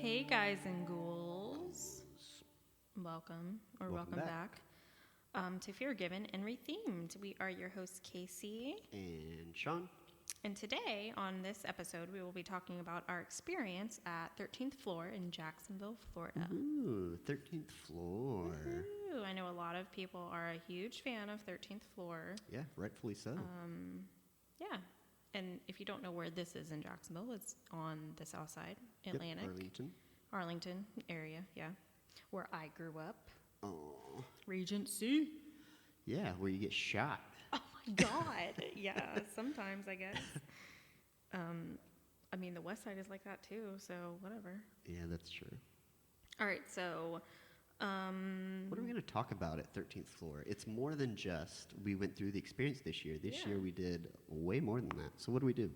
Hey guys and ghouls, welcome back to Fear Given and Rethemed. We are your hosts Casey and Sean. And today on this episode we will be talking about our experience at 13th Floor in Jacksonville, Florida. Ooh, 13th Floor. Ooh, I know a lot of people are a huge fan of 13th Floor. Yeah, rightfully so. Yeah. And if you don't know where this is in Jacksonville, it's on the south side, Atlantic. Yep, Arlington area, yeah. Where I grew up. Oh. Regency. Yeah, where you get shot. Oh my God. Yeah, sometimes I guess. I mean, the west side is like that too, so whatever. Yeah, that's true. All right, so... what are we going to talk about at 13th Floor? It's more than just we went through the experience this year. This year we did way more than that. So what do we do?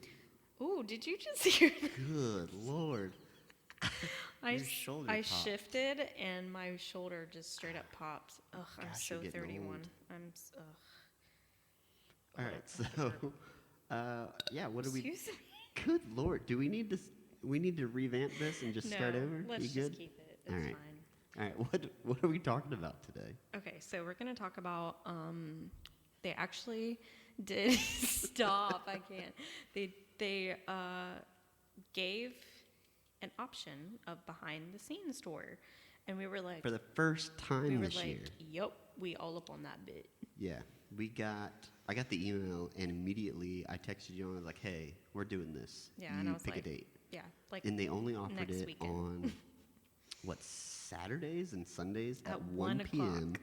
Ooh, did you just hear that? Good Lord. I popped. shifted and my shoulder just straight up popped. Ugh, I'm so 31. Old. Ugh. All right, so, yeah, what do we... Excuse me? Good Lord. Do we need to revamp this and just start over? Let's you just good? keep it. It's All right. fine. All right, what are we talking about today? Okay, so we're going to talk about, they actually did, stop, I can't. They gave an option of behind the scenes tour. And we were like... For the first time this year. Yep, we all up on that bit. Yeah, I got the email and immediately I texted you and I was like, hey, we're doing this. Yeah, you and I was pick like... a date. Yeah, like and they only offered it weekend. on, Saturdays and Sundays at 1 p.m.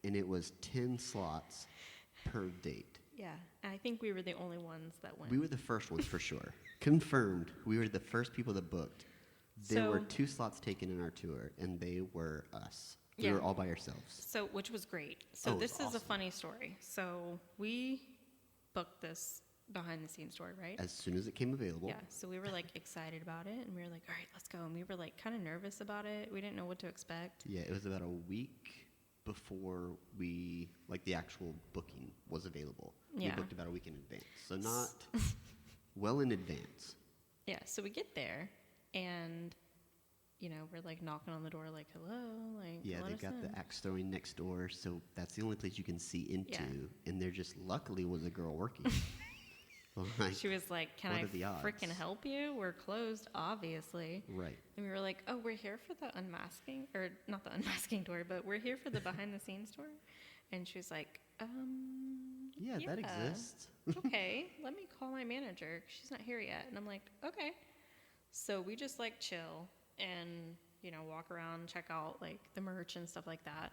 And it was 10 slots per date. Yeah, and I think we were the only ones that went. We were the first ones for sure. Confirmed. We were the first people that booked. There were 2 slots taken in our tour, and they were us. We were all by ourselves. So, which was great. So this is awesome. a funny story. So we booked this behind the scenes tour, right? As soon as it came available. Yeah, so we were like excited about it, and we were like, all right, let's go. And we were like kind of nervous about it. We didn't know what to expect. Yeah, it was about a week before the actual booking was available. Yeah. We booked about a week in advance. So not well in advance. Yeah, so we get there, and, we're like knocking on the door like, hello, like, yeah, they've got the axe throwing next door, so that's the only place you can see into. Yeah. And there just luckily was a girl working. She was like, can I freaking help you? We're closed, obviously. Right. And we were like, oh, we're here for the unmasking, or not the unmasking tour, but we're here for the behind the scenes tour. And she was like, yeah, that exists. Okay, let me call my manager. She's not here yet. And I'm like, okay. So we just like chill and, walk around, check out like the merch and stuff like that.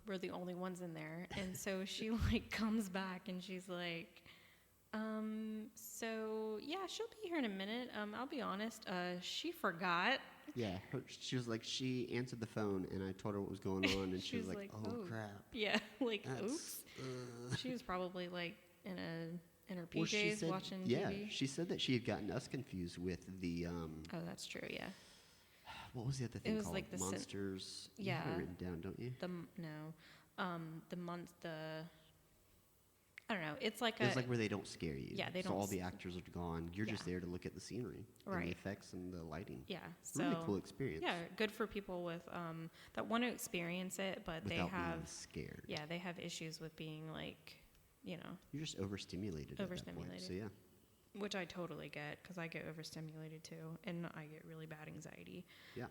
We're the only ones in there. And so she like comes back and she's like, so yeah, she'll be here in a minute. I'll be honest, she forgot. Yeah, she was like, she answered the phone and I told her what was going on and she was like, oh crap. Yeah, like, oops. She was probably like in her PJs watching TV. Yeah, she said that she had gotten us confused with the... oh, that's true, yeah. What was the other thing it was called? Like the Monsters? Yeah. You have it written down, don't you? I don't know. It's like it's like where they don't scare you. Yeah, they don't. So all the actors are gone. You're just there to look at the scenery, and the effects and the lighting. Yeah, so really cool experience. Yeah, good for people with that want to experience it, but without they have being scared. Yeah, they have issues with being like, You're just overstimulated. At that point, so yeah. Which I totally get because I get overstimulated too, and I get really bad anxiety. Yeah.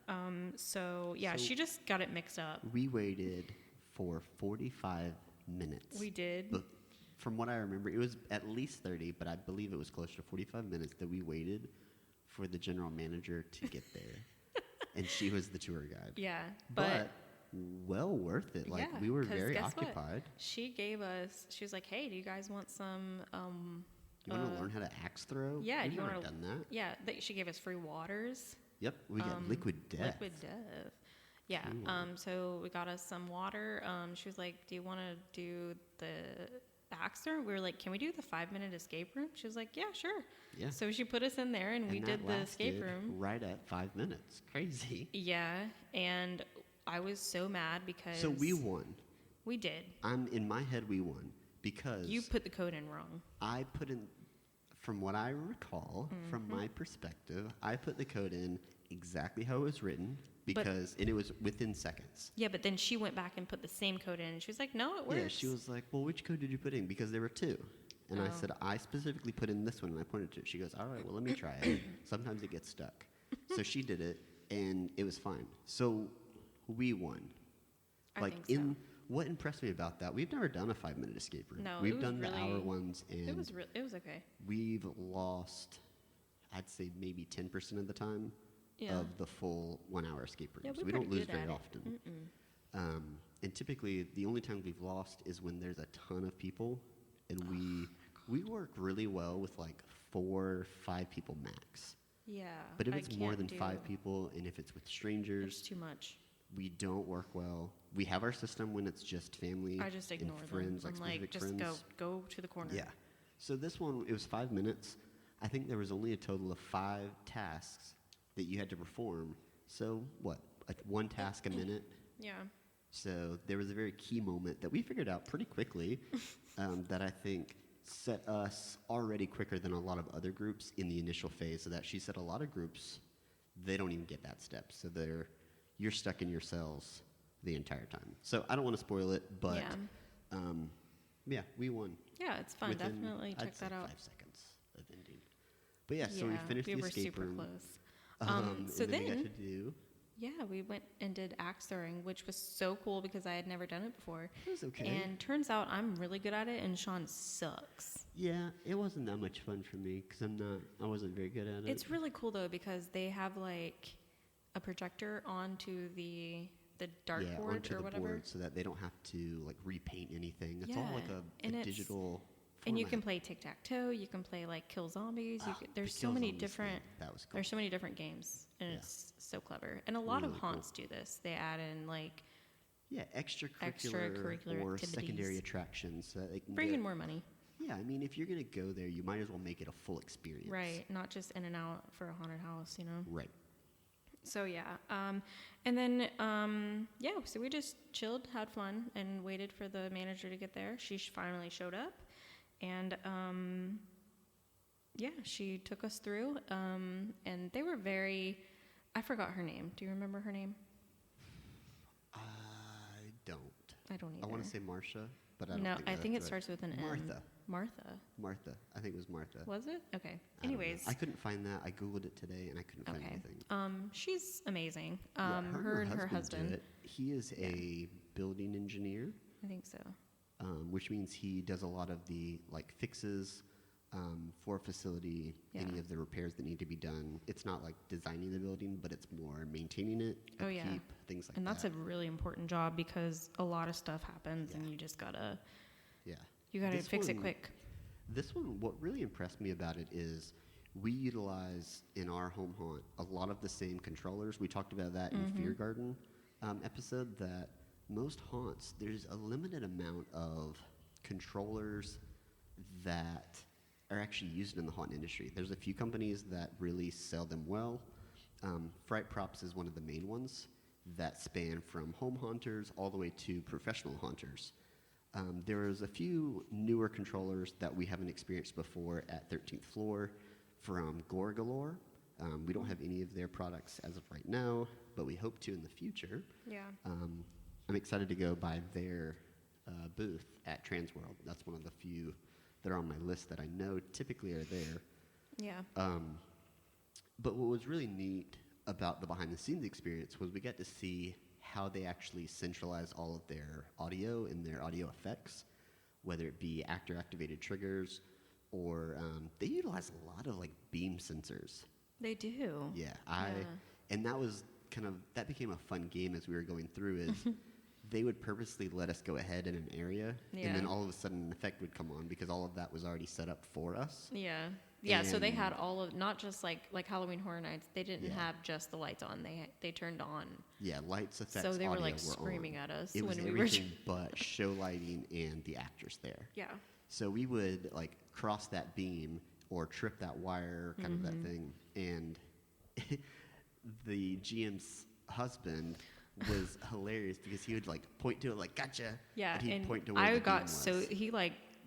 So she just got it mixed up. We waited for 45 minutes. We did. But from what I remember, it was at least 30, but I believe it was closer to 45 minutes that we waited for the general manager to get there. And she was the tour guide. Yeah. But well worth it. Like, we were very occupied. What? She was like, hey, do you guys want some... you want to learn how to axe throw? Yeah. We've never done that. Yeah. She gave us free waters. Yep. We got Liquid Death. Liquid Death. Yeah. So we got us some water. She was like, do you want to do the axe throw? We were like, can we do the 5-minute escape room? She was like, yeah, sure. Yeah. So she put us in there and we did the escape room. Right at 5 minutes. Crazy. Yeah. And I was so mad because... So we won. We did. In my head, we won because... You put the code in wrong. I put in from what I recall, from my perspective, I put the code in exactly how it was written and it was within seconds. Yeah, but then she went back and put the same code in, and she was like, no, it works. Yeah, she was like, well, which code did you put in? Because there were two. And I said, I specifically put in this one, and I pointed to it. She goes, all right, well, let me try it. Sometimes it gets stuck. So she did it, and it was fine. So we won. I think so. What impressed me about that, we've never done a 5-minute escape room. No, We've done the hour ones, and it was okay. we've lost, I'd say maybe 10% of the time of the full 1-hour escape rooms. Yeah, We don't lose very often. And typically, the only time we've lost is when there's a ton of people, and we work really well with like 4 or 5 people max. Yeah. But if it's more than 5 people, and if it's with strangers, it's too much. We don't work well. We have our system when it's just family. I just ignore and friends, them. I'm like, just friends. go to the corner. Yeah. So this one, it was 5 minutes. I think there was only a total of 5 tasks that you had to perform. So what? One task a minute. Yeah. So there was a very key moment that we figured out pretty quickly that I think set us already quicker than a lot of other groups in the initial phase. So that she said a lot of groups, they don't even get that step. So you're stuck in your cells the entire time. So I don't want to spoil it, but yeah, we won. Yeah, it's fun. Definitely check that out. 5 seconds of ending. But yeah, so we finished the escape room. We were super close. So then we got to do... Yeah, we went and did axe throwing, which was so cool because I had never done it before. It was okay. And turns out I'm really good at it, and Sean sucks. Yeah, it wasn't that much fun for me because I wasn't very good at it. It's really cool though because they have like a projector onto the dartboard onto or the whatever, board so that they don't have to like repaint anything. It's all like a digital. And you can play tic-tac-toe. You can play like kill zombies. There's so many different. That was cool. There's so many different games, and it's so clever. And a lot of haunts do this. They add in like extracurricular or activities. Secondary attractions so that they can bring in more money. Yeah, I mean, if you're gonna go there, you might as well make it a full experience. Right, not just in and out for a haunted house, you know. Right. So yeah, and then so we just chilled, had fun, and waited for the manager to get there. She finally showed up. And, she took us through, and they were I forgot her name. Do you remember her name? I don't. I don't either. I want to say Marsha, but I don't No, think I think it right. starts with an Martha. M. Martha. I think it was Martha. Was it? Okay. I Anyways. I couldn't find that. I Googled it today, and I couldn't find anything. She's amazing. Her and her husband. husband. He is a building engineer. I think so. Which means he does a lot of the fixes for a facility, any of the repairs that need to be done. It's not like designing the building, but it's more maintaining it, upkeep, things like that. And that's a really important job because a lot of stuff happens and you just gotta fix it quick. This one, what really impressed me about it is we utilize in our home haunt a lot of the same controllers. We talked about that in Fear Garden episode that most haunts, there's a limited amount of controllers that are actually used in the haunt industry. There's a few companies that really sell them well. Fright Props is one of the main ones that span from home haunters all the way to professional haunters. There's a few newer controllers that we haven't experienced before at 13th Floor from Gore Galore. We don't have any of their products as of right now, but we hope to in the future. Yeah. I'm excited to go by their booth at Transworld. That's one of the few that are on my list that I know typically are there. Yeah. But what was really neat about the behind-the-scenes experience was we got to see how they actually centralize all of their audio and their audio effects, whether it be actor-activated triggers or they utilize a lot of beam sensors. They do. Yeah, and that became a fun game as we were going through is they would purposely let us go ahead in an area and then all of a sudden an effect would come on because all of that was already set up for us. Yeah. Yeah, so they had all of, not just like Halloween Horror Nights, they didn't have just the lights on, they turned on. Yeah, lights, effects, so they were screaming at us when we were. It was everything but show lighting and the actors there. Yeah. So we would cross that beam or trip that wire, kind of that thing, and the GM's husband was hilarious because he would point to it gotcha. Yeah, and he'd and point to where I the got beam so was. he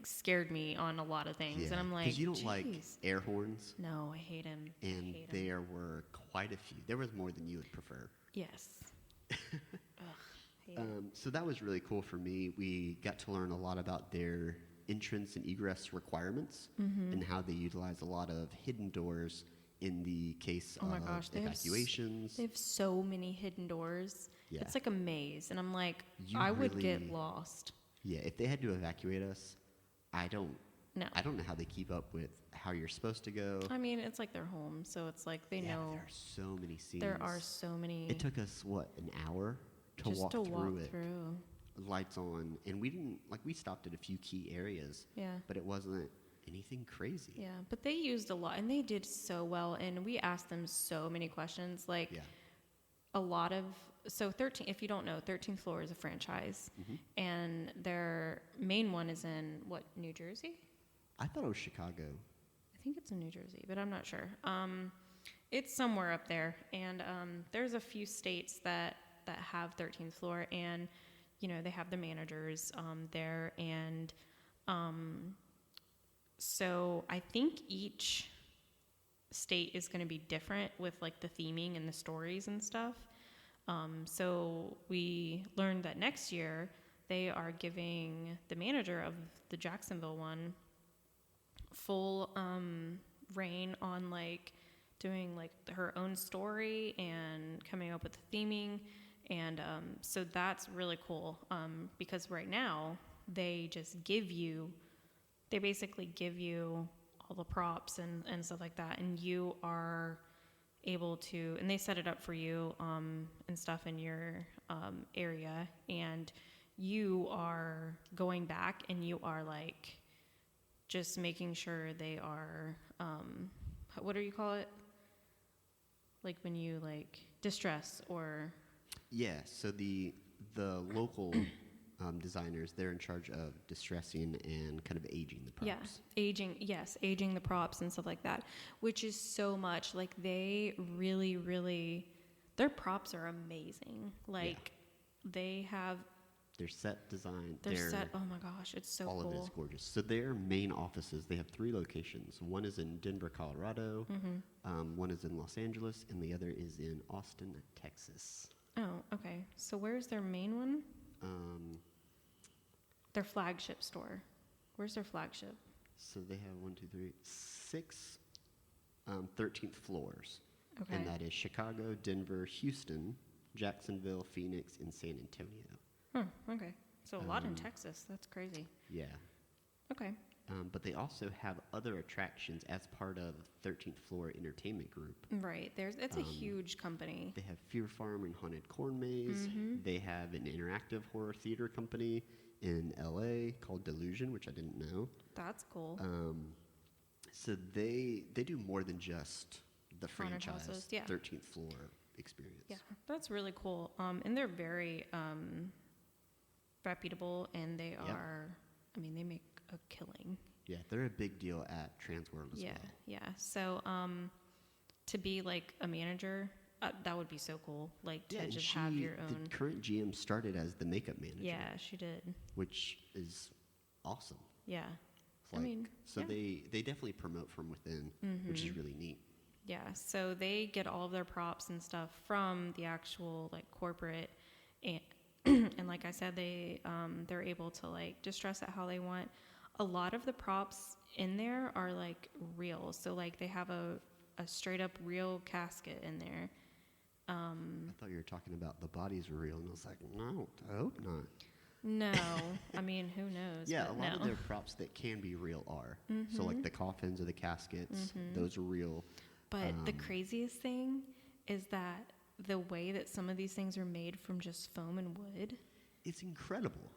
scared me on a lot of things. Yeah, And I'm like, because you don't "Jeez." like air horns, No, I hate him. and hate him. there were quite a few. There was more than you would prefer. Yes. Ugh, hate him. So that was really cool for me. We got to learn a lot about their entrance and egress requirements and how they utilize a lot of hidden doors in the case Oh my of gosh, evacuations. They have so many hidden doors. Yeah. It's like a maze, and I'm like, You I would get really- lost. Yeah, if they had to evacuate us, I don't No. know how they keep up with how you're supposed to go. I mean, it's like their home, so it's like they Yeah, but know there are so many scenes. there are so many. It took us an hour to just walk to through walk it. through. Lights on, and we stopped at a few key areas, Yeah. but it wasn't anything crazy. Yeah, but they used a lot, and they did so well. And we asked them so many questions, like Yeah. a lot of. So 13, if you don't know, 13th Floor is a franchise, and their main one is in New Jersey? I thought it was Chicago. I think it's in New Jersey, but I'm not sure. It's somewhere up there, and there's a few states that have 13th Floor, and they have the managers there, and so I think each state is going to be different with like the theming and the stories and stuff. So we learned that next year they are giving the manager of the Jacksonville one full reign on like doing like her own story and coming up with the theming. And so that's really cool because right now they basically give you all the props and stuff like that, and you are able to, and they set it up for you and stuff in your area, and you are going back and you are like just making sure they are what do you call it, like when you like distress or So the local designers, they're in charge of distressing and kind of aging the props. aging the props and stuff like that, which is so much like they really their props are amazing. Like they have their set design, their set. Oh my gosh, it's so all cool. of it is gorgeous. So their main offices, they have 3 locations. One is in Denver, Colorado. One is in Los Angeles, and the other is in Austin, Texas. Oh, okay. So where's their main one? Their flagship store. Where's their flagship? So they have 6 13th floors. Okay. And that is Chicago, Denver, Houston, Jacksonville, Phoenix, and San Antonio. Okay. So a lot in Texas. That's crazy. Yeah. Okay. But they also have other attractions as part of 13th Floor Entertainment Group. Right. It's a huge company. They have Fear Farm and Haunted Corn Maze. They have an interactive horror theater company in LA called Delusion, which I didn't know. That's cool. So they do more than just the Haunted franchise houses, yeah. 13th Floor experience. Yeah, that's really cool. And they're very reputable, and they are. I mean, they make a killing. Yeah, they're a big deal at Transworld as well. Yeah. So, to be like a manager, that would be so cool. Like to just have your own. The current GM started as the makeup manager. Yeah, she did. Which is awesome. Yeah. They definitely promote from within, which is really neat. Yeah. So they get all of their props and stuff from the actual like corporate, and and like I said, they're able to like distress it how they want. A lot of the props in there are like real. So like they have a straight up real casket in there. I thought you were talking about the bodies were real, and I was like, no, I hope not. No, I mean, who knows? Yeah, a lot of their props that can be real are. So like the coffins or the caskets, those are real. But the craziest thing is that the way that some of these things are made from just foam and wood. It's incredible.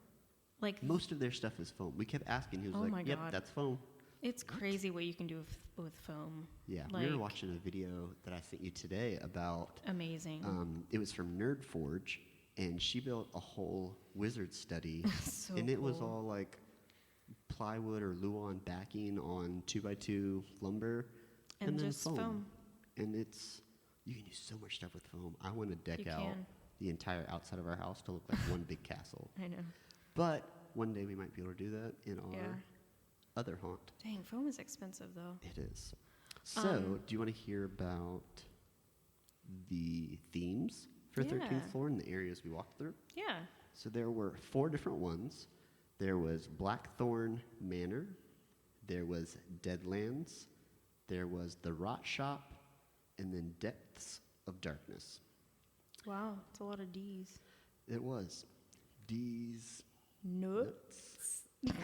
Like most of their stuff is foam. We kept asking. He was my like, "Yep, God. that's foam." It's crazy what you can do with foam. Yeah, like, we were watching a video that I sent you today about. Amazing. It was from Nerd Forge, and she built a whole wizard study, So and it was cool. all like plywood or Luan backing on 2x2 lumber, And then just foam. And you can do so much stuff with foam. I want to deck You out can. the entire outside of our house to look like one big castle. I know. But one day we might be able to do that in our other haunt. Dang, foam is expensive, though. It is. So, do you want to hear about the themes for 13th floor and the areas we walked through? Yeah. So there were 4 different ones. There was Blackthorn Manor. There was Deadlands. There was the Rot Shop. And then Depths of Darkness. Wow, it's a lot of D's. It was. D's. Nuts. Got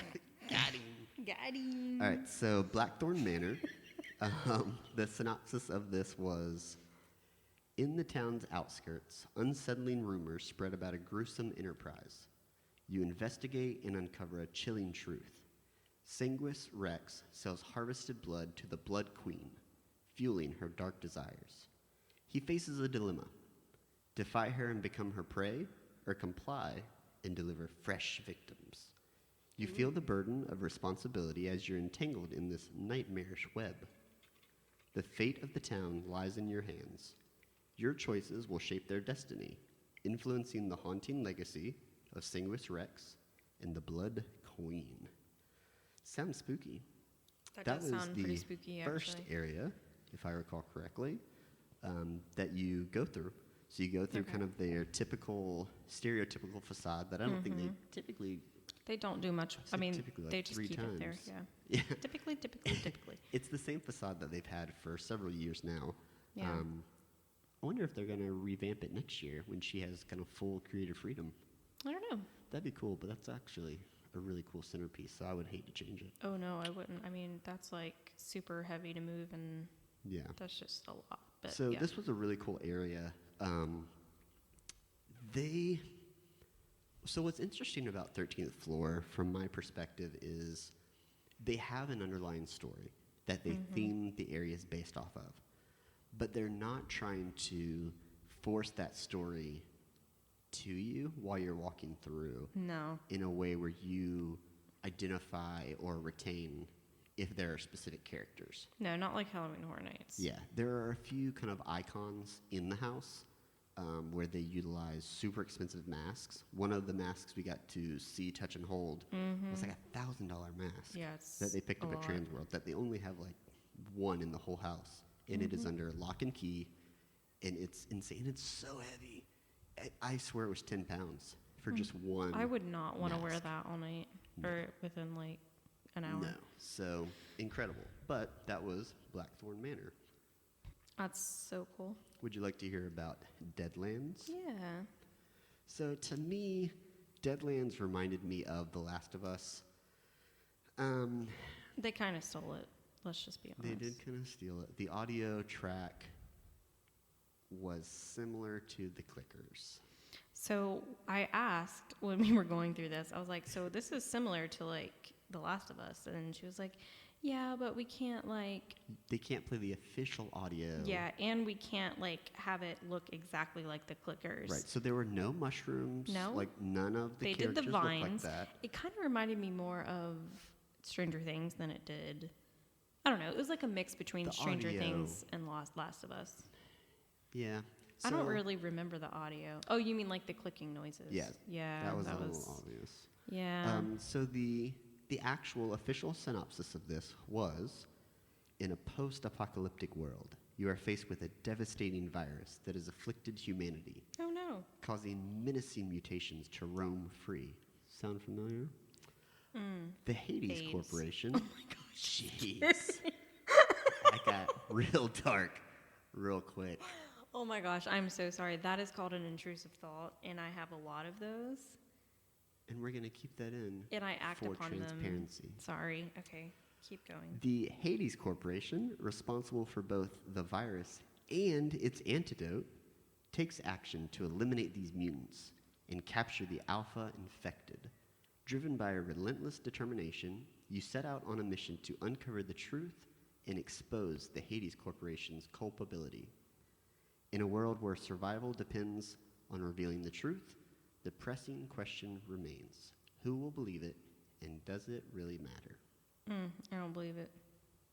him. Got him. All right, so Blackthorn Manor. The synopsis of this was, in the town's outskirts, unsettling rumors spread about a gruesome enterprise. You investigate and uncover a chilling truth. Sanguis Rex sells harvested blood to the Blood Queen, fueling her dark desires. He faces a dilemma: defy her and become her prey, or comply and deliver fresh victims. You feel the burden of responsibility as you're entangled in this nightmarish web. The fate of the town lies in your hands. Your choices will shape their destiny, influencing the haunting legacy of Sanguis Rex and the Blood Queen. Sounds spooky. That does was sound the pretty spooky, first actually. area, if I recall correctly, that you go through. So you go through kind of their typical, stereotypical facade that I don't think they typically... They don't do much. I mean, typically like they just 3 keep it there. times. Yeah. Yeah. Typically. It's the same facade that they've had for several years now. Yeah. I wonder if they're going to revamp it next year when she has kind of full creative freedom. I don't know. That'd be cool, but that's actually a really cool centerpiece, so I would hate to change it. Oh, no, I wouldn't. I mean, that's like super heavy to move, and Yeah. that's just a lot. But So yeah. this was a really cool area. So what's interesting about 13th Floor, from my perspective, is they have an underlying story that they theme the areas based off of. But they're not trying to force that story to you while you're walking through No. in a way where you identify or retain if there are specific characters. No, not like Halloween Horror Nights. Yeah, there are a few kind of icons in the house where they utilize super expensive masks. One of the masks we got to see, touch, and hold was like $1,000 mask Yeah, it's that they picked a up at lot. Transworld that they only have like one in the whole house. And it is under lock and key, and it's insane. It's so heavy. I swear it was 10 pounds for just one. I would not want to wear mask. that all night or within like an hour. No. So incredible. But that was Blackthorn Manor. That's so cool. Would you like to hear about Deadlands? Yeah. So to me, Deadlands reminded me of The Last of Us. They kind of stole it. Let's just be honest. They did kind of steal it. The audio track was similar to the clickers. So I asked when we were going through this, I was like, so this is similar to like The Last of Us. And she was like, yeah, but we can't like... They can't play the official audio. Yeah, and we can't like have it look exactly like the clickers. Right, so there were no mushrooms. No. Like none of the They did characters the looked vines. like that. It kind of reminded me more of Stranger Things than it did... I don't know. It was like a mix between The Stranger audio. Things and Last of Us. Yeah. I don't So- really remember the audio. Oh, you mean like the clicking noises? Yeah. Yeah. That was a little obvious. Yeah. So the actual official synopsis of this was, in a post-apocalyptic world, you are faced with a devastating virus that has afflicted humanity, oh no. causing menacing mutations to roam free. Sound familiar? The Hades AIDS. Corporation. Oh my gosh. Jeez. That got real dark real quick. Oh my gosh, I'm so sorry. That is called an intrusive thought, and I have a lot of those, And we're going to keep that in and I act for upon transparency. them. Sorry. Okay, keep going. The Hades Corporation, responsible for both the virus and its antidote, takes action to eliminate these mutants and capture the alpha infected. Driven by a relentless determination, you set out on a mission to uncover the truth and expose the Hades Corporation's culpability. In a world where survival depends on revealing the truth, the pressing question remains: who will believe it, and does it really matter? I don't believe it.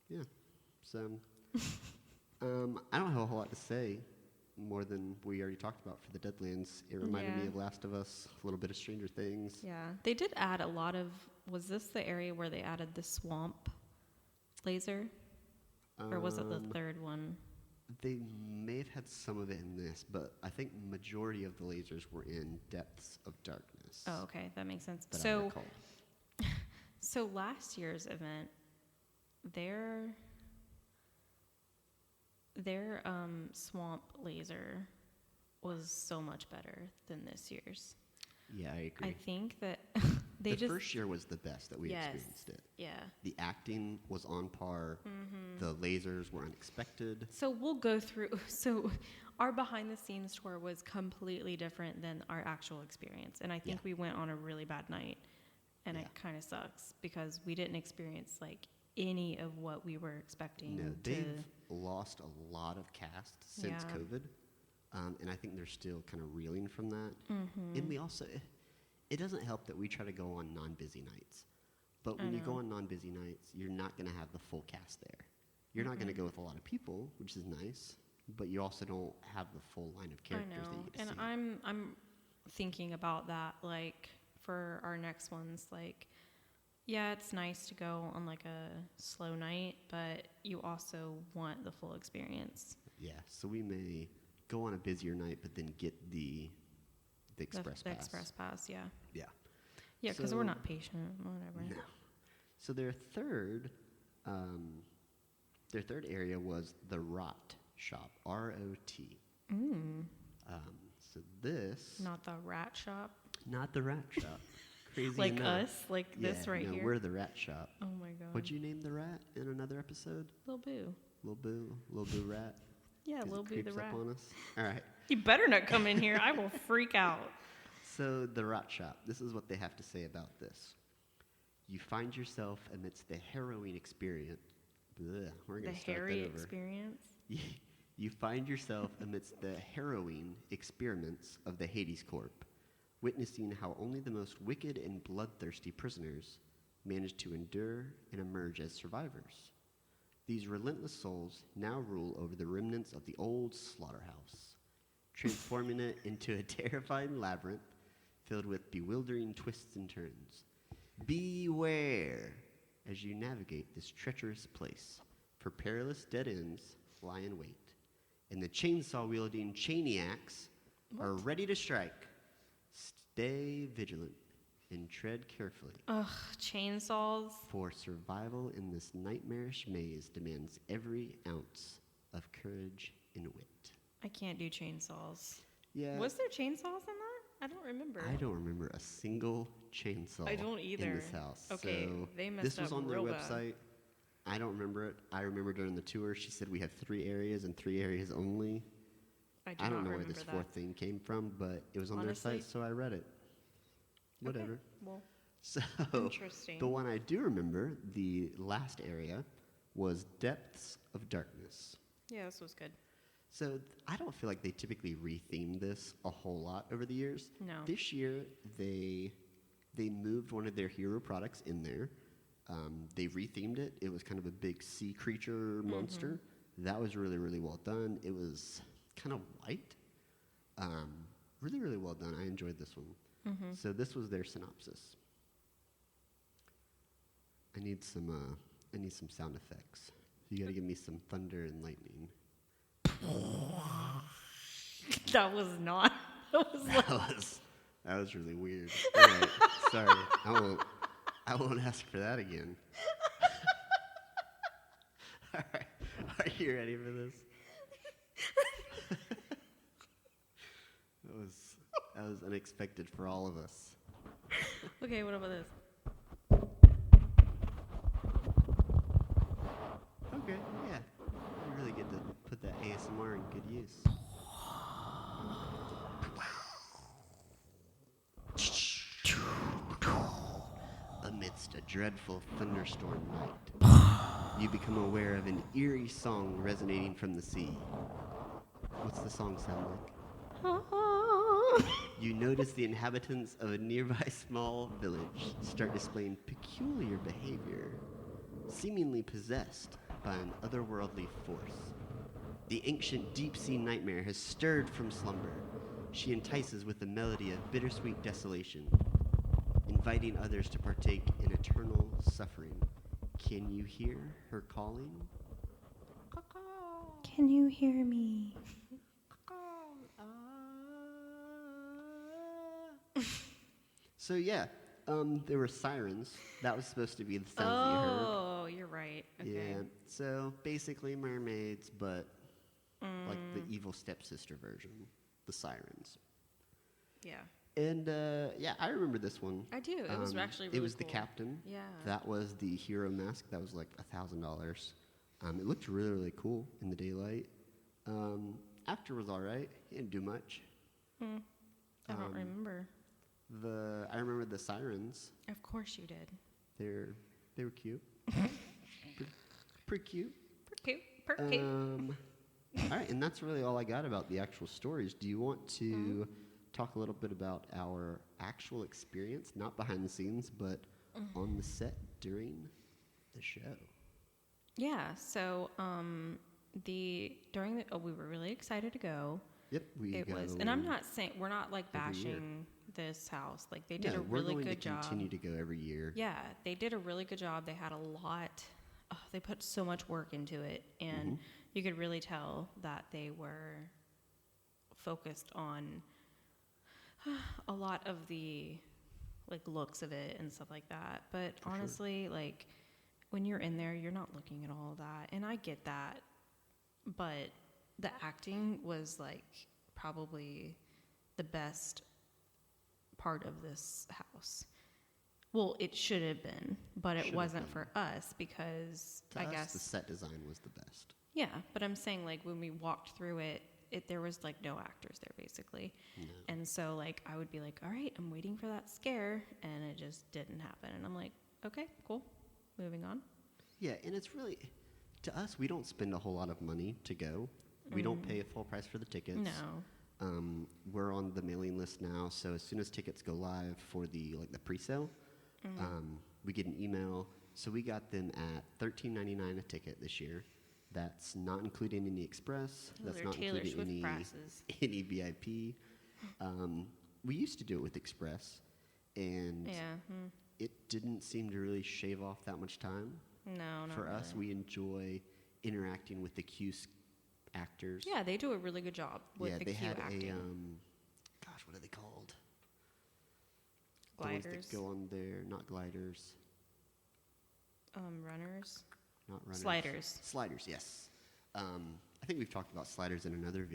Yeah. So, I don't have a whole lot to say more than we already talked about for the Deadlands. It reminded me Yeah. of Last of Us, a little bit of Stranger Things. Yeah, they did add a lot of was this the area where they added the swamp laser? Or was it the third one? They may have had some of it in this, but I think majority of the lasers were in Depths of Darkness. Oh, okay. That makes sense. that I So, recall. so last year's event, their swamp laser was so much better than this year's. Yeah, I agree. I think that the first year was the best that we experienced it. Yeah. The acting was on par. The lasers were unexpected. So we'll go through. So our behind the scenes tour was completely different than our actual experience. And I think we went on a really bad night. And it kind of sucks because we didn't experience like any of what we were expecting. No, they've lost a lot of cast since COVID. And I think they're still kind of reeling from that. And we also, it doesn't help that we try to go on non-busy nights. But when you go on non-busy nights, you're not going to have the full cast there. You're not going to go with a lot of people, which is nice, but you also don't have the full line of characters that you get to see. And I'm thinking about that, like, for our next ones, like, yeah, it's nice to go on, like, a slow night, but you also want the full experience. Yeah, so we may go on a busier night, but then get the express pass. The express pass, yeah. Yeah. Yeah, because we're not patient, whatever. No. So their third area was the Rot Shop, R-O-T. So this... Not the rat shop? Not the Rat Shop. Crazy like enough. us? Like this right here? We're the Rat Shop. Oh, my God. What'd you name the rat in another episode? Lil Boo. Lil Boo Rat? Yeah, Lil Boo the rat. Up on us? All right. You better not come in here. I will freak out. So the Rot Shop, this is what they have to say about this. You find yourself amidst the harrowing experience. Blech, we're going to start hairy that over. experience? You find yourself amidst the harrowing experiments of the Hades Corp, witnessing how only the most wicked and bloodthirsty prisoners manage to endure and emerge as survivors. These relentless souls now rule over the remnants of the old slaughterhouse, transforming it into a terrifying labyrinth filled with bewildering twists and turns. Beware as you navigate this treacherous place, for perilous dead ends lie in wait, and the chainsaw-wielding chainiacs are ready to strike. Stay vigilant and tread carefully. Ugh, chainsaws. For survival in this nightmarish maze demands every ounce of courage and wit. I can't do chainsaws. Yeah. Was there chainsaws in that? I don't remember. I don't remember a single chainsaw I don't either. in this house. Okay, so they messed this was up on their real website. I don't remember it. I remember during the tour, she said we have 3 areas and 3 areas only. I don't know where this 4th thing came from, but it was on their site, so I read it. Whatever. Okay, well, so interesting. The one I do remember, the last area, was Depths of Darkness. Yeah, this was good. So I don't feel like they typically retheme this a whole lot over the years. No. This year, they moved one of their hero products in there. They rethemed it. It was kind of a big sea creature monster. That was really, really well done. It was kind of white. Really, really well done. I enjoyed this one. So this was their synopsis. I need some sound effects. You got to give me some thunder and lightning. That was not. That was really weird. All right, sorry. I won't ask for that again. All right, are you ready for this? That was unexpected for all of us. Okay, what about this? Okay, yeah. You really get to put that ASMR in good use. Amidst a dreadful thunderstorm night, you become aware of an eerie song resonating from the sea. What's the song sound like? You notice the inhabitants of a nearby small village start displaying peculiar behavior, seemingly possessed by an otherworldly force. The ancient deep-sea nightmare has stirred from slumber. She entices with the melody of bittersweet desolation. In inviting others to partake in eternal suffering. Can you hear her calling? Can you hear me? So yeah, there were sirens. That was supposed to be the sounds that you heard. Oh, you're right. Okay. Yeah. So basically mermaids, but like the evil stepsister version, the sirens. Yeah. And yeah, I remember this one. I do. It was actually really It was cool. the captain. Yeah. That was the hero mask. That was like $1,000. It looked really, really cool in the daylight. Actor was all right. He didn't do much. I don't remember. I remember the sirens. Of course you did. They were cute. Pretty cute. Per cute. All right, and that's really all I got about the actual stories. Do you want to talk a little bit about our actual experience, not behind the scenes, but on the set during the show? Yeah. So we were really excited to go. Yep, And I'm not saying we're not like bashing this house. Like they did a really good job. We're going to continue to go every year. Yeah, they did a really good job. They had a lot. They put so much work into it, and you could really tell that they were focused on a lot of the like looks of it and stuff like that. But honestly, like when you're in there, you're not looking at all of that, and I get that. But the acting was like probably the best part of this house. Well, it should have been, but it wasn't for us because I guess the set design was the best. Yeah, but I'm saying like when we walked through it, there was like no actors there basically. No. And so like I would be like, all right, I'm waiting for that scare, and it just didn't happen. And I'm like, okay, cool, moving on. Yeah, and it's really, to us, we don't spend a whole lot of money to go. We don't pay a full price for the tickets. No. We're on the mailing list now, so as soon as tickets go live for the pre-sale, we get an email. So we got them at $13.99 a ticket this year. That's not including any express. Those That's not Taylor including Swift any VIP. We used to do it with express, and it didn't seem to really shave off that much time. No, not For really. us, we enjoy interacting with the Q actors. Yeah, they do a really good job with the they Q had acting. Gosh, what are they called? Gliders. The ones that go on there, not gliders. Runners. Not runners. Sliders. Sliders, yes. I think we've talked about sliders in another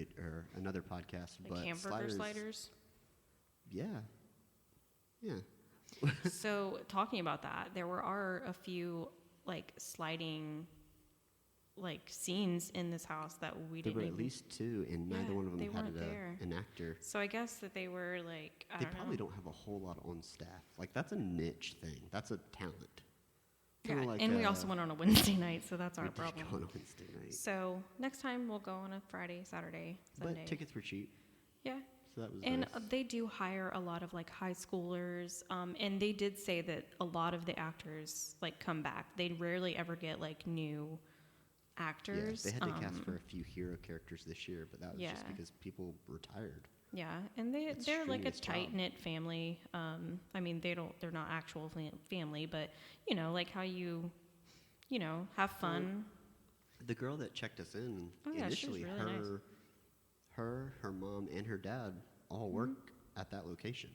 podcast. Like but hamburger sliders. Yeah. Yeah. So talking about that, there are a few like sliding like scenes in this house that we didn't. There were at least two, and neither one of them had an actor. So I guess that they were like they probably don't have a whole lot on staff. Like that's a niche thing. That's a talent. Yeah, like, and we also went on a Wednesday night, so that's our problem. We did go on a Wednesday night. So next time we'll go on a Friday, Saturday, Sunday. But tickets were cheap. Yeah. So that was and nice. They do hire a lot of like high schoolers, and they did say that a lot of the actors like come back. They rarely ever get like new actors. Yeah, they had to cast for a few hero characters this year, but that was just because people retired. Yeah, and they're like a tight knit family. I mean, they're not actual family, but you know, like how you have fun. The girl that checked us in initially, she was really nice. her mom, and her dad all work at that location.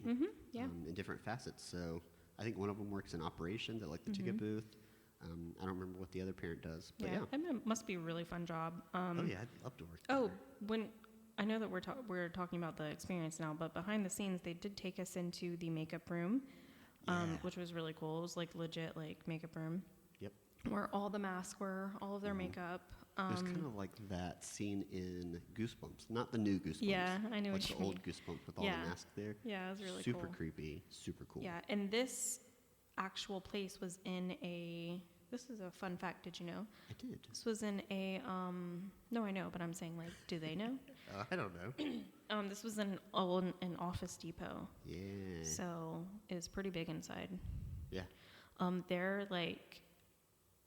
Yeah, in different facets. So I think one of them works in operations at like the ticket booth. I don't remember what the other parent does, but yeah. It must be a really fun job. Oh yeah, I'd love to work there. When I know that we're talking about the experience now, but behind the scenes, they did take us into the makeup room, which was really cool. It was like legit like makeup room. Yep. Where all the masks were, all of their makeup. It was kind of like that scene in Goosebumps, not the new Goosebumps. Yeah, I know like what you the mean. old Goosebumps with all the masks there. Yeah, it was really super cool. creepy, super cool. Yeah, and this actual place was in a. This is a fun fact. Did you know? I did. This was in a. No, I know, but I'm saying like, do they know? I don't know. This was in an Office Depot. Yeah. So it was pretty big inside. Yeah.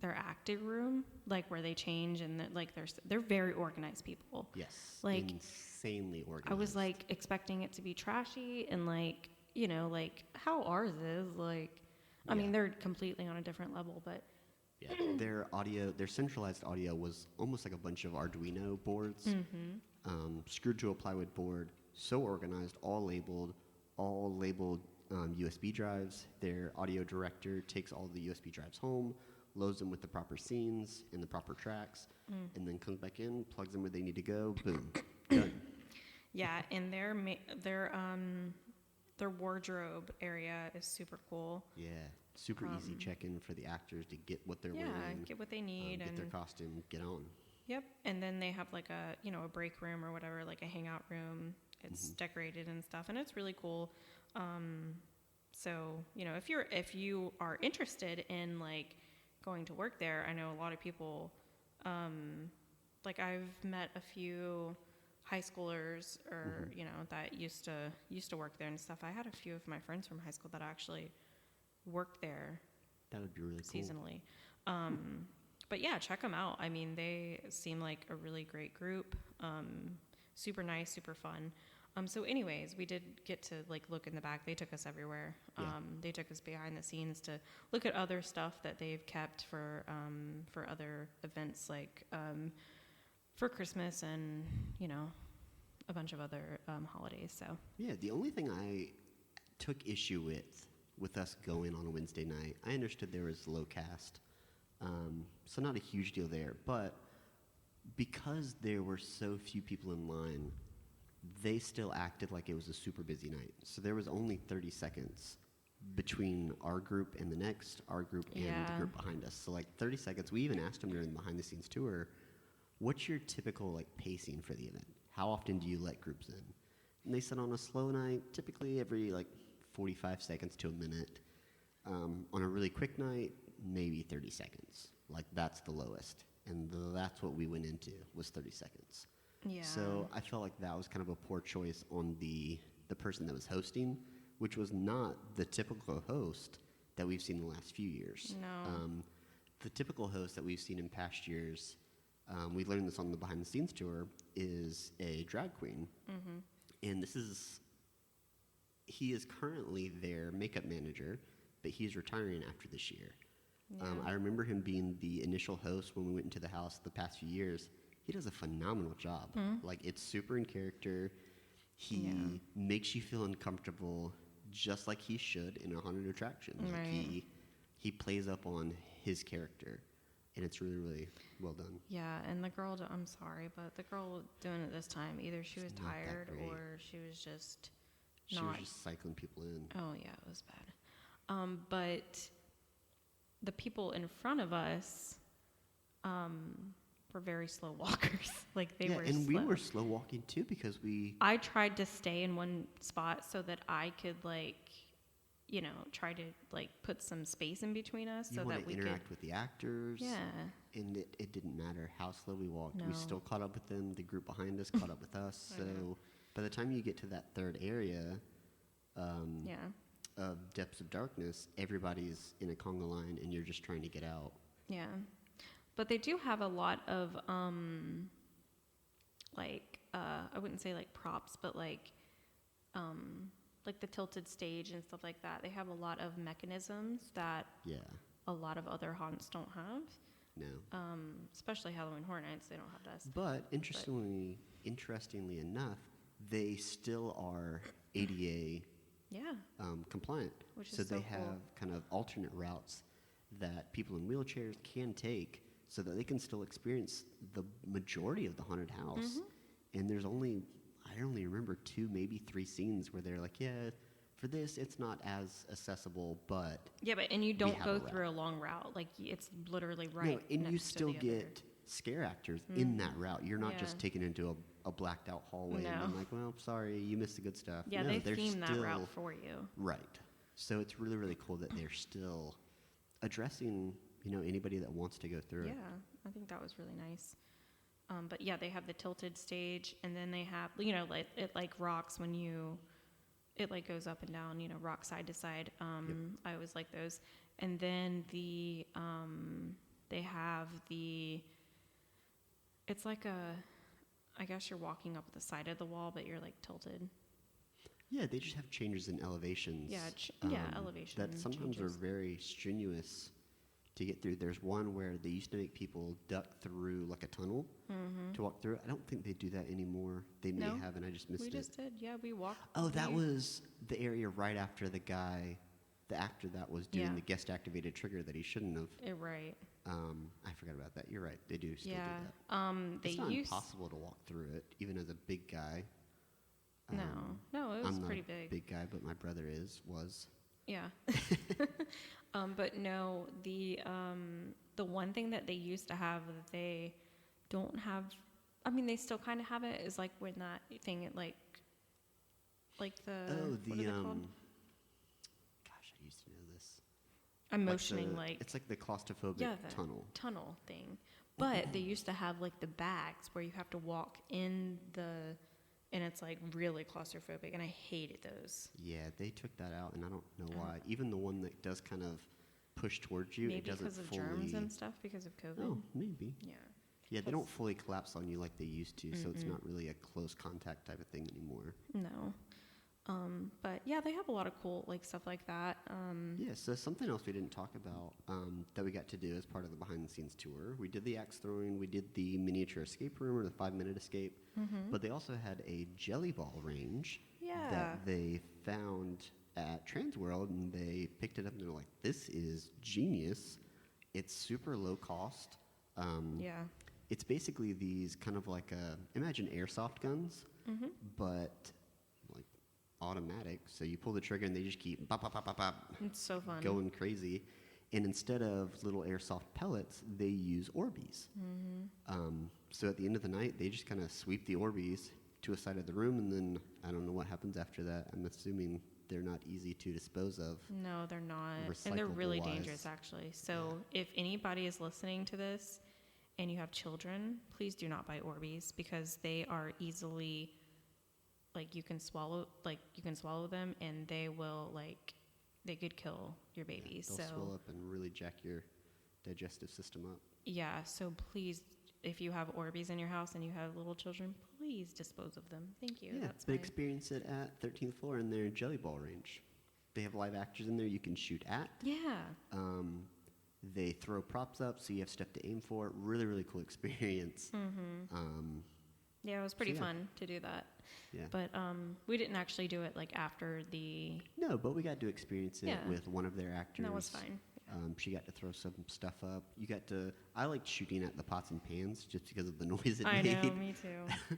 Their acting room, like where they change and they're very organized people. Yes. Like insanely organized. I was like expecting it to be trashy and like you know, like how ours is. Like, I mean, they're completely on a different level, but Yeah, their centralized audio was almost like a bunch of Arduino boards, screwed to a plywood board, so organized, all labeled USB drives. Their audio director takes all the USB drives home, loads them with the proper scenes and the proper tracks, and then comes back in, plugs them where they need to go, boom, done. yeah, and their wardrobe area is super cool. Yeah, super easy check-in for the actors to get what they're wearing. Get what they need, get and their costume, get on. Yep, and then they have like a break room or whatever, like a hangout room. It's decorated and stuff, and it's really cool. So if you are interested in like going to work there, I know a lot of people. Like I've met a few high schoolers or that used to work there and stuff. I had a few of my friends from high school that actually worked there. That would be really cool. Seasonally. But yeah, check them out. I mean, they seem like a really great group. Super nice, super fun. So anyways, we did get to like look in the back. They took us everywhere. They took us behind the scenes to look at other stuff that they've kept for other events, like for Christmas and a bunch of other holidays. So yeah, the only thing I took issue with us going on a Wednesday night, I understood there was low cast, so not a huge deal there. But because there were so few people in line, they still acted like it was a super busy night. So there was only 30 seconds between our group and the next, our group and the group behind us. So like 30 seconds. We even asked them during the behind the scenes tour, what's your typical like pacing for the event? How often do you let groups in? And they said on a slow night, typically every like 45 seconds to a minute. On a really quick night, maybe 30 seconds. Like that's the lowest. And that's what we went into, was 30 seconds. yeah. So I felt like that was kind of a poor choice on the person that was hosting, which was not the typical host that we've seen in the last few years. No. The typical host that we've seen in past years, we learned this on the behind the scenes tour, is a drag queen. And he is currently their makeup manager, but he's retiring after this year. Yeah. I remember him being the initial host when we went into the house the past few years. He does a phenomenal job. Like, it's super in character. He makes you feel uncomfortable just like he should in a haunted attraction. Like he plays up on his character, and it's really, really well done. Yeah, and the girl, I'm sorry, but the girl doing it this time, either she was tired or she was just She was just cycling people in. Oh, yeah, it was bad. But the people in front of us were very slow walkers. Like, they were and slow. we were slow walking, too, because I tried to stay in one spot so that I could, like, try to, like, put some space in between us so that we could interact with the actors. Yeah. And it didn't matter how slow we walked. No. We still caught up with them. The group behind us caught up with us. So by the time you get to that third area of Depths of Darkness, everybody's in a conga line, and you're just trying to get out. Yeah. But they do have a lot of, I wouldn't say like props, but like the tilted stage and stuff like that. They have a lot of mechanisms that a lot of other haunts don't have. No. Especially Halloween Horror Nights, they don't have this. But interestingly enough, they still are ADA compliant. Which is so they cool. have kind of alternate routes that people in wheelchairs can take so that they can still experience the majority of the haunted house. And there's I only remember 2, maybe 3 scenes where they're like, for this, it's not as accessible, but and you don't go through a long route. Like, it's literally right. No, and next you to still the get scare actors in that route. You're not just taken into a blacked out hallway and being like, well, sorry, you missed the good stuff. Yeah, no, they theme that route for you. Right. So it's really, really cool that they're still addressing, anybody that wants to go through it. Yeah, I think that was really nice. But yeah, they have the tilted stage, and then they have, it like rocks when it like goes up and down, rock side to side. I always like those. And then they have it's like I guess you're walking up the side of the wall, but you're like tilted. Yeah, they just have changes in elevations. Elevation that sometimes changes. are very strenuous to get through. There's one where they used to make people duck through like a tunnel to walk through it. I don't think they do that anymore. They may No, have, and I just missed we it. just did. Yeah, we walked. Oh, that was the area right after the actor that was doing Yeah. the guest activated trigger that he shouldn't have. Right. I forgot about that. You're right. They do still Yeah. do that. They It's not used. impossible to walk through it, even as a big guy. No, it was I'm not pretty a big. big guy, but my brother was. Yeah. But no, the one thing that they used to have that they don't have, I mean, they still kind of have it, is like when that thing, like the, what are they called? Gosh, I used to know this. I'm Like motioning the- like It's like the claustrophobic the tunnel. thing. But they used to have like the bags where you have to walk in and it's like really claustrophobic, and I hated those. Yeah, they took that out, and I don't know why. Even the one that does kind of push towards you, Maybe it doesn't because of fully. germs and stuff, because of COVID. Oh, maybe. Yeah. Yeah, they don't fully collapse on you like they used to, so it's Mm-mm. not really a close contact type of thing anymore. No. But yeah, they have a lot of cool like stuff like that. Yeah, so something else we didn't talk about that we got to do as part of the behind-the-scenes tour. We did the axe throwing, we did the miniature escape room or the 5-minute escape, but they also had a jelly ball range Yeah. that they found at Transworld, and they picked it up and they're like, "This is genius! It's super low cost." Yeah. It's basically these kind of like imagine airsoft guns, but like automatic. So you pull the trigger and they just keep bop, bop, bop, bop, bop, It's so fun. going crazy. And instead of little airsoft pellets, they use Orbeez. So at the end of the night, they just kind of sweep the Orbeez to a side of the room, and then I don't know what happens after that. I'm assuming they're not easy to dispose of. No, they're not. And they're really Recyclable-wise. dangerous, actually. So if anybody is listening to this and you have children, please do not buy Orbeez, because they are easily, like, you can swallow them, and they will, like, they could kill your baby. They'll So swell up and really jack your digestive system up. yeah, so please, if you have Orbeez in your house and you have little children, please dispose of them. Thank you. Yeah, That's but my, experience it at 13th floor in their jelly ball range. They have live actors in there you can shoot at. yeah. They throw props up, so you have stuff to aim for. Really, really cool experience. Yeah, it was pretty yeah. fun to do that. Yeah. But we didn't actually do it like after the. No, but we got to experience it Yeah. with one of their actors. That was fine. She got to throw some stuff up. You got to. I liked shooting at the pots and pans just because of the noise it I made. know, me too.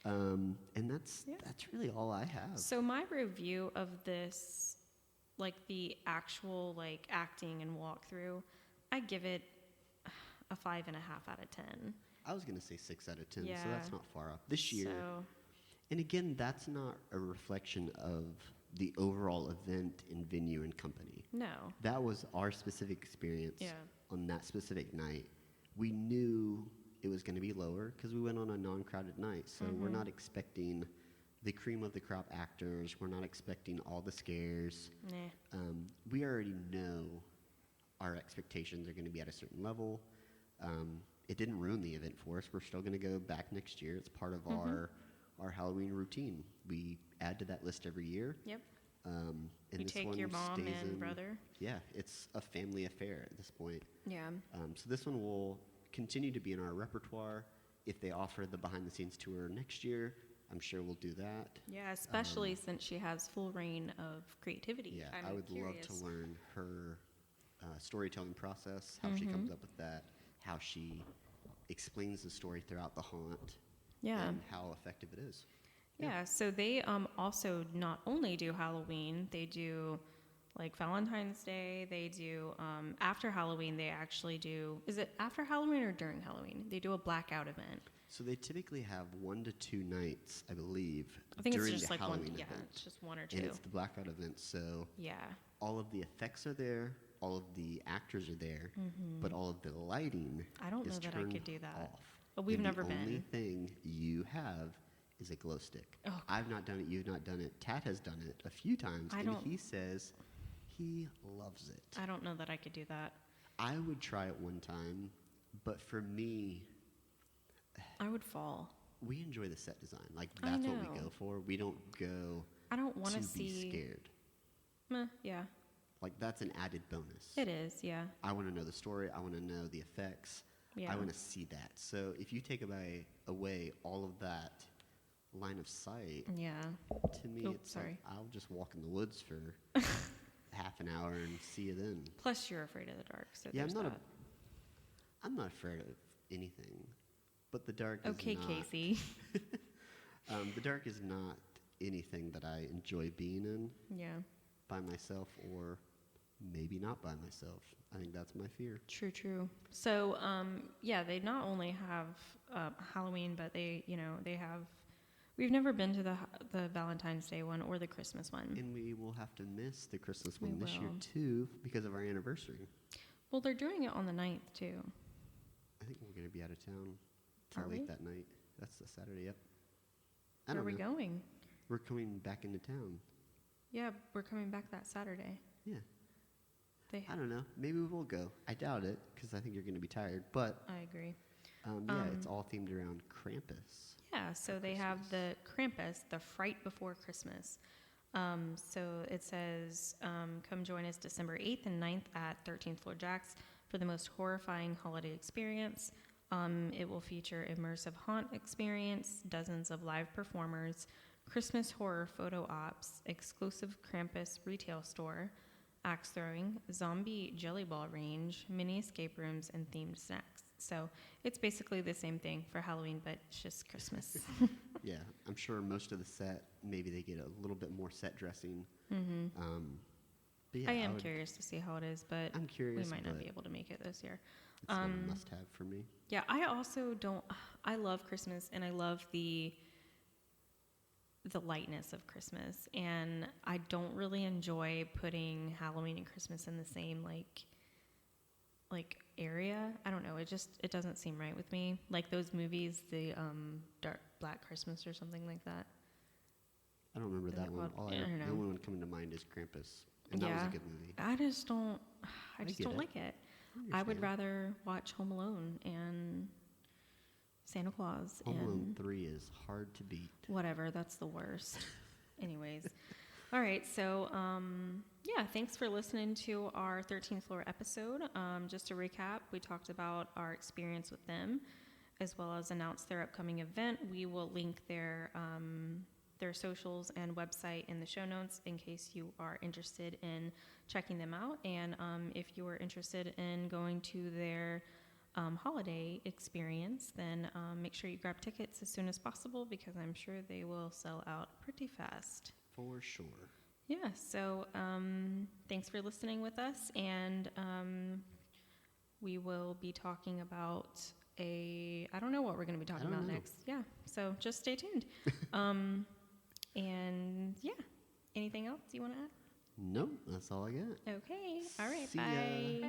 And that's really all I have. So my review of this, like the actual like acting and walkthrough, I give it a 5.5 out of 10. I was gonna say 6 out of 10, Yeah. so that's not far off. This year, So and again, that's not a reflection of the overall event and venue and company. no. That was our specific experience Yeah. on that specific night. We knew it was going to be lower because we went on a non-crowded night, so we're not expecting the cream of the crop actors. We're not expecting all the scares. Nah. We already know our expectations are going to be at a certain level. It didn't ruin the event for us. We're still going to go back next year. It's part of our Halloween routine. We add to that list every year. Yep. And You this take one your mom stays and in- brother. Yeah, it's a family affair at this point. Yeah. So this one will continue to be in our repertoire. If they offer the behind-the-scenes tour next year, I'm sure we'll do that. Yeah, especially since she has full reign of creativity. Yeah, I'm I would curious. love to learn her storytelling process, how she comes up with that, how she explains the story throughout the haunt, Yeah. and how effective it is. Yeah, so they also not only do Halloween, they do like Valentine's Day, they do after Halloween, they actually do, is it after Halloween or during Halloween? They do a blackout event. So they typically have 1 to 2 nights, I believe, I think it's during just the like Halloween one, yeah, event. it's just one or And two. it's the blackout event, so Yeah, all of the effects are there, all of the actors are there, but all of the lighting I don't is know that I turned could do that. off. But we've And never the only been. thing you have is a glow stick. Oh. I've not done it, you've not done it. Tat has done it a few times, I and don't- he says he loves it. I don't know that I could do that. I would try it one time, but for me, I would fall. we enjoy the set design. Like, I that's what we know. go for. We don't go... I don't want to be see. scared. Yeah. Like, that's an added bonus. It is, yeah. I want to know the story. I want to know the effects. Yeah. I want to see that. So if you take away all of that line of sight, Yeah. to me, it's like I'll just walk in the woods for half an hour and see it then. Plus, you're afraid of the dark, so Yeah, there's that. I'm not afraid of anything, but the dark is Okay, not. Casey. The dark is not anything that I enjoy being in Yeah. by myself, or maybe not by myself. I think that's my fear. True. So, yeah, they not only have Halloween, but they have. We've never been to the Valentine's Day one or the Christmas one. And we will have to miss the Christmas one We this year will. too because of our anniversary. Well, they're doing it on the 9th too. I think we're going to be out of town Are till we? late that night. That's the Saturday. Yep. I Where don't are we know. going? We're coming back into town. Yeah, we're coming back that Saturday. Yeah. They. I don't know. Maybe we will go. I doubt it because I think you're going to be tired. But I agree. yeah, it's all themed around Krampus. Yeah, so they have the Krampus, the Fright Before Christmas. So it says, come join us December 8th and 9th at 13th Floor Jacks for the most horrifying holiday experience. It will feature immersive haunt experience, dozens of live performers, Christmas horror photo ops, exclusive Krampus retail store, axe throwing, zombie jelly ball range, mini escape rooms, and themed snacks. So it's basically the same thing for Halloween, but it's just Christmas. Yeah, I'm sure most of the set, maybe they get a little bit more set dressing. Mm-hmm. But yeah, I am curious to see how it is, but I'm curious. we might not but be able to make it this year. It's not a must-have for me. Yeah, I also don't. I love Christmas, and I love the lightness of Christmas, and I don't really enjoy putting Halloween and Christmas in the same like area. I don't know. It doesn't seem right with me. Like those movies, the Dark Black Christmas or something like that. I don't remember that one. I don't know. The only one coming to mind is Krampus, and that was a good movie. I just don't. I just get don't it. like it. I would rather watch Home Alone and Santa Claus Home and Alone 3 is hard to beat. whatever. That's the worst. Anyways. All right. So, yeah, thanks for listening to our 13th floor episode. Just to recap, we talked about our experience with them as well as announce their upcoming event. We will link their socials and website in the show notes in case you are interested in checking them out. And if you are interested in going to their holiday experience, then make sure you grab tickets as soon as possible because I'm sure they will sell out pretty fast. For sure. Yeah, so thanks for listening with us, and we will be talking about I don't know what we're going to be talking about next. Yeah, so just stay tuned. And yeah, anything else you want to add? Nope, that's all I got. Okay, all right, See bye. ya.